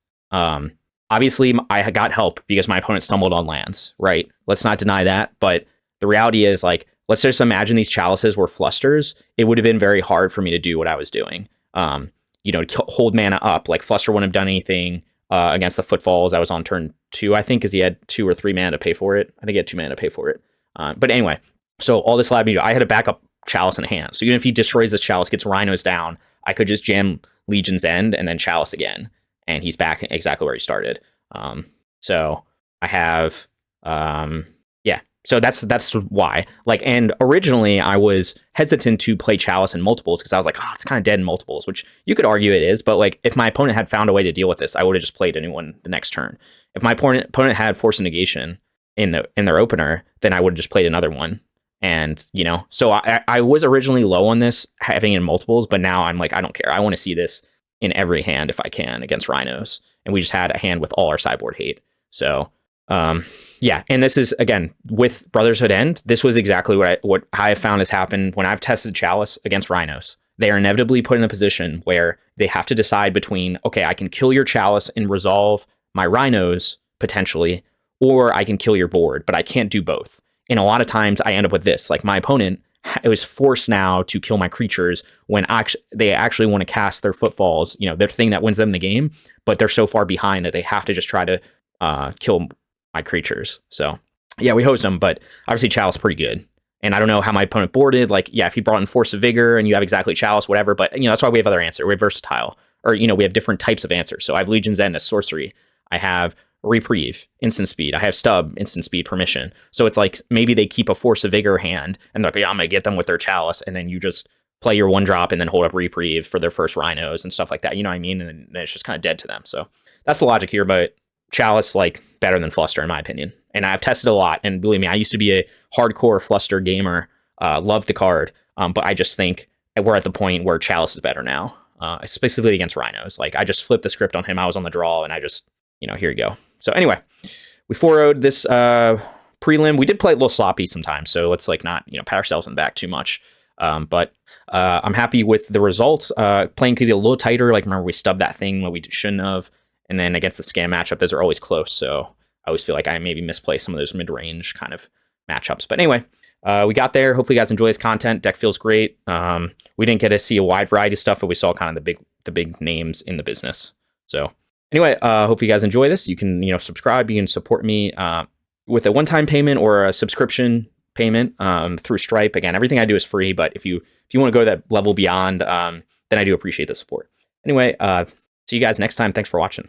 Obviously, I got help because my opponent stumbled on lands, right? Let's not deny that. But the reality is, like, let's just imagine these Chalices were Flusters. It would have been very hard for me to do what I was doing. To hold mana up. Like, Fluster wouldn't have done anything against the Footfalls. That was on turn 2, I think, because he had 2 or 3 mana to pay for it. I think he had 2 mana to pay for it. But anyway, so all this allowed me to do, I had a backup Chalice in hand. So even if he destroys this Chalice, gets Rhinos down, I could just jam Legion's End and then Chalice again. And he's back exactly where he started. So I have, so that's why. Like, and originally I was hesitant to play Chalice in multiples because I was like, oh, it's kind of dead in multiples, which you could argue it is. But like, if my opponent had found a way to deal with this, I would have just played a new one the next turn. If my opponent had Force of Negation in their opener, then I would have just played another one. And, so I was originally low on this, having in multiples, but now I'm like, I don't care. I want to see this in every hand if I can against Rhinos. And we just had a hand with all our sideboard hate. So, and this is, again, with Brotherhood End, this was exactly what I have found has happened when I've tested Chalice against Rhinos. They are inevitably put in a position where they have to decide between, okay, I can kill your Chalice and resolve my Rhinos, potentially, or I can kill your board, but I can't do both. And a lot of times I end up with this, like my opponent, it was forced now to kill my creatures when they actually want to cast their Footfalls, their thing that wins them the game, but they're so far behind that they have to just try to kill my creatures. So yeah, we hosed them, but obviously Chalice pretty good. And I don't know how my opponent boarded. Like, yeah, if he brought in Force of Vigor and you have exactly Chalice, whatever, but that's why we have other answers. We're versatile, or we have different types of answers. So I have Legion's End as sorcery. I have Reprieve, instant speed. I have Stub, instant speed, permission. So it's like maybe they keep a Force of Vigor hand and they're like, yeah, I'm gonna get them with their Chalice, and then you just play your 1-drop and then hold up Reprieve for their first Rhinos and stuff like that. You know what I mean? And then it's just kind of dead to them. So that's the logic here. But Chalice, like, better than Fluster in my opinion. and I've tested a lot. And believe me, I used to be a hardcore Fluster gamer, loved the card, but I just think we're at the point where Chalice is better now, specifically against Rhinos. Like, I just flipped the script on him. I was on the draw, and I just, here you go. So anyway, we 4-0'd this prelim. We did play a little sloppy sometimes, so let's like not pat ourselves on the back too much. But I'm happy with the results. Playing could get a little tighter. Like, remember, we stubbed that thing when we shouldn't have. And then against the scam matchup, those are always close. So I always feel like I maybe misplaced some of those mid-range kind of matchups. But anyway, we got there. Hopefully you guys enjoy this content. Deck feels great. We didn't get to see a wide variety of stuff, but we saw kind of the big names in the business. So anyway, hope you guys enjoy this. You can subscribe. You can support me with a one-time payment or a subscription payment through Stripe. Again, everything I do is free, but if you want to go that level beyond, then I do appreciate the support. Anyway, see you guys next time. Thanks for watching.